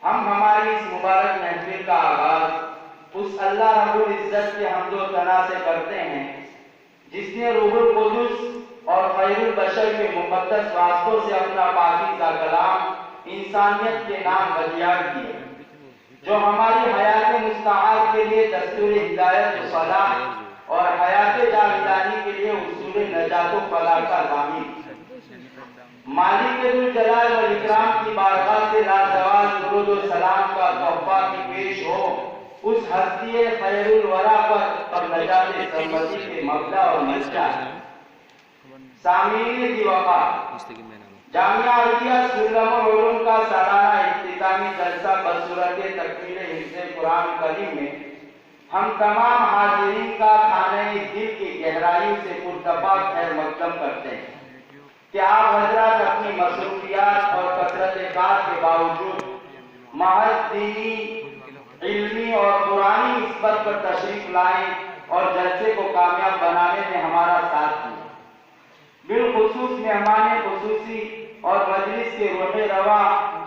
ہم ہماری اس مبارک محفل کا آغاز اس اللہ رب العزت کے حمد و ثنا سے کرتے ہیں جس نے روح القدس اور خیر البشر کے مقدس واسطوں سے اپنا پاکیزہ کلام انسانیت کے نام بدیار کیے، جو ہماری حیات مستعار کے لیے دستور ہدایت و صلاح اور حیات جاویدانی کے لیے اصول نجات و فلاح کا ضامن۔ مالک ذوالجلال والاکرام کی بارگاہ سے لازوال درود و سلام کا تحفہ کی پیش ہو اس ہستی خیر الورا پر اور نجات سرمدی کے مبدا اور منشا۔ سامعین کی وفا، جامعہ عربیہ سلم العلوم کا سالانہ اختتامی جلسہ بصورت تکمیل حفظ قرآن کریم میں ہم تمام حاضرین کا خانہ دل کی گہرائیوں سے پرتپا خیر مقدم کرتے ہیں کہ آپ حضرات اپنی مصروفیات اور کثرت کار کے باوجود محض دینی، علمی اور قرآنی نسبت پر تشریف لائیں اور جلسے کو کامیاب بنانے میں ہمارا ساتھ دیں۔ بالخصوص مہمان خصوصی اور مجلس کے روح روا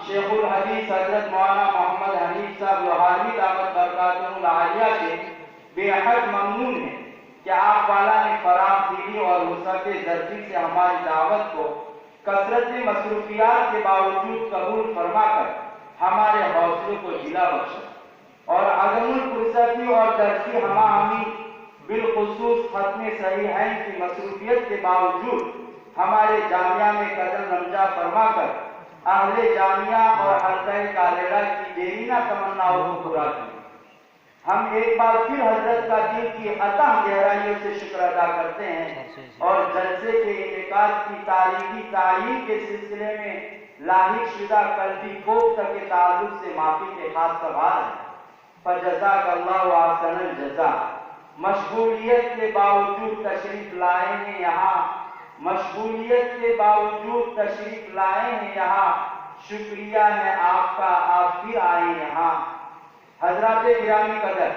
شیخ الحدیث حضرت مولانا محمد حنیف صاحب لوہاروی دامت برکاتہ العالیہ سے بے حد ممنون ہیں کہ آپ والا نے فراخ دلی اور وسعت ظرفی سے ہماری دعوت کو کثرت مصروفیات کے باوجود قبول فرما کر ہمارے حوصلے کو جلا بخشا اور عدم الفرصتی اور درسی ہماہنگی بالخصوص ختم صحیحین کی مصروفیت کے باوجود ہمارے جامعہ میں قدم رمجا فرما کر اہل جامعہ اور حلقہ کالرہ کی دیرینہ تمناؤں کو پورا کیا۔ ہم ایک بار پھر حضرت کا دل کی عطا گہرائیوں سے شکر ادا کرتے ہیں اور جلسے کے انعقاد کی تاریخی تعیین کے سلسلے میں لاحق شدہ قلبی کوفتہ کے تعلق سے معافی کے خاص سوال ہے۔ فجزاک اللہ احسن الجزا۔ مشغولیت کے باوجود تشریف لائے ہیں یہاں، مشغولیت کے باوجود تشریف لائے ہیں یہاں، شکریہ ہے آپ کا، آپ پھر آئے یہاں۔ حضرات گرامی قدر،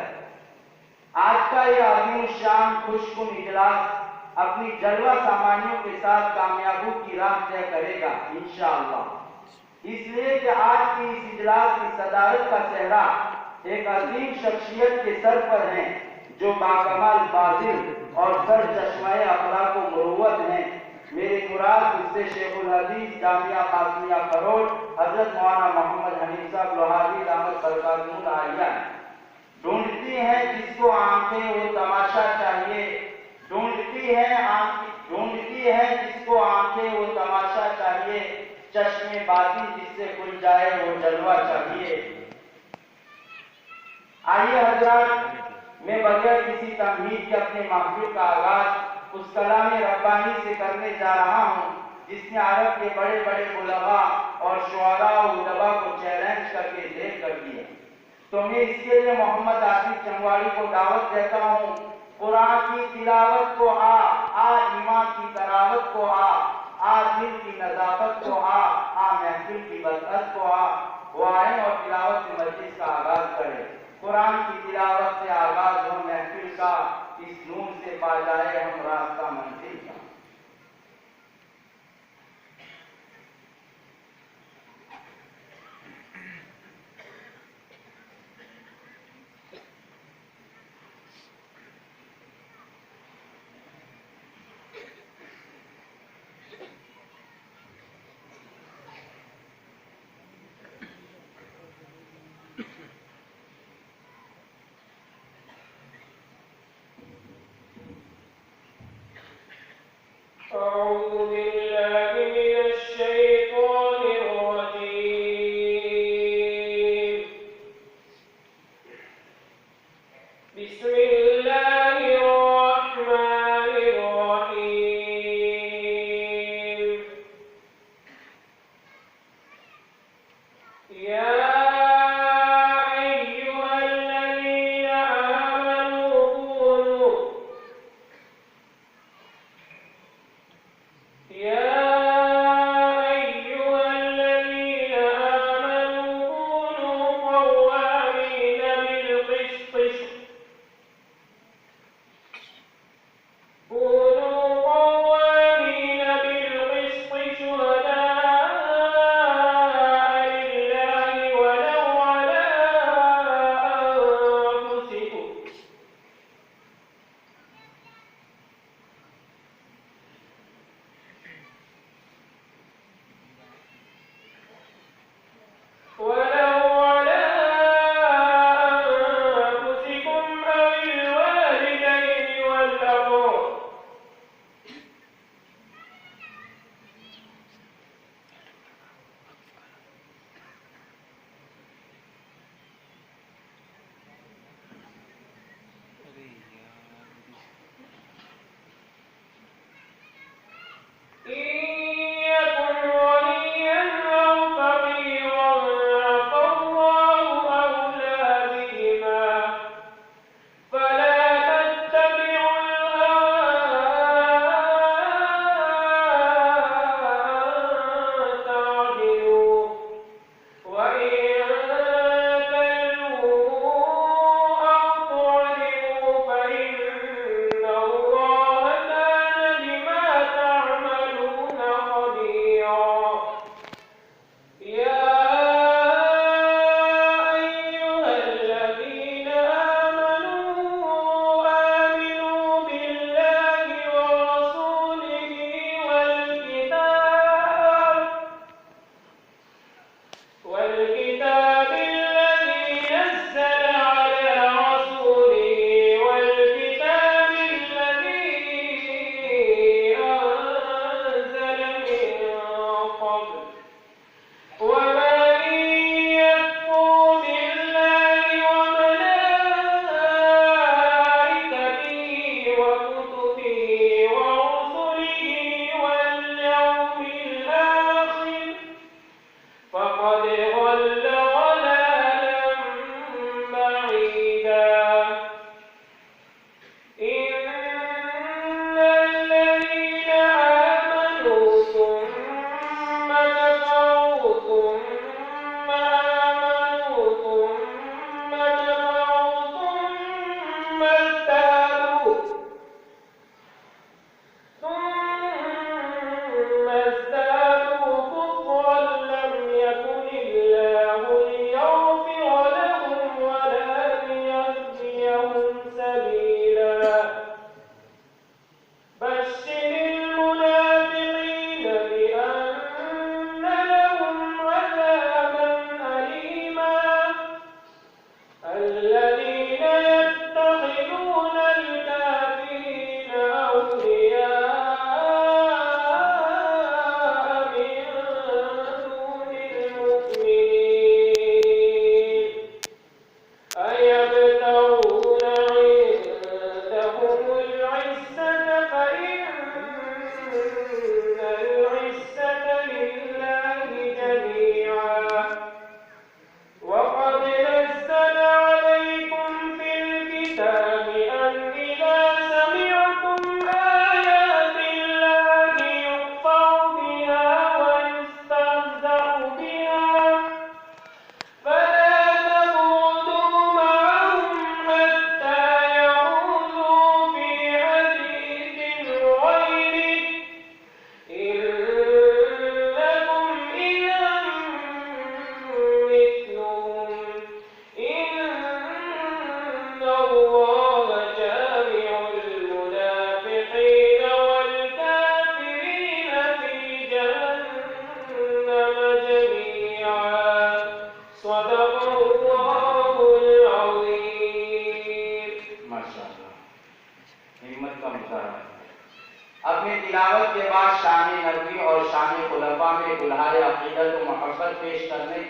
آج کا یہ عظیم الشان خوش کن اجلاس اپنی جلوہ سامانیوں کے ساتھ کامیابوں کی راہ طے کرے گا انشاءاللہ، اس لیے کہ آج کی اس اجلاس کی صدارت کا صحرا ایک عظیم شخصیت کے سر پر ہے جو باکمال فاضل اور سر چشمہ اخلاق و مروت ہیں۔ میرے مراد اس سے شیخ الحدیث جامعہ قاسمیہ کروڑ حضرت مولانا محمد حنیف صاحب لوہاروی دامت برکاتہ العالیہ ڈھونڈتی ہیں جس کو آنکھیں وہ تماشا چاہیے، ڈھونڈتی ہے جس کو آنکھیں وہ تماشا چاہیے، چشم باطن جس سے کھل جائے وہ جلوہ چاہیے۔ آئیے حضرات، میں بغیر کسی تمہید کے اپنے محفل کا آغاز اس کلام ربانی سے کرنے جا رہا ہوں جس نے عرب کے بڑے بڑے علماء اور شعراء و ادباء کو چیلنج کر کے ذیل کر دیا۔ تو میں اس کے لیے محمد آصف چنگواڑی کو دعوت دیتا ہوں، قرآن کی تلاوت کو آ ایمان کی تراوت کو آ دل کی نظافت کو آ محفل کی وسعت کو وہ آئیں اور تلاوت سے مجلس کا آغاز کریں۔ قرآن کی تلاوت سے آغاز ہو محفل کا، اس نور سے پا جائے ہم راستہ منزل کا۔ أعوذ بالله من الشيطان الرجيم. بسم الله الرحمن الرحيم. يا کا مظاہرہ ہے۔ اپنی تلاوت کے بعد شان نبی اور شان خلفاء میں اظہار عقیدت و محبت پیش کرنے کے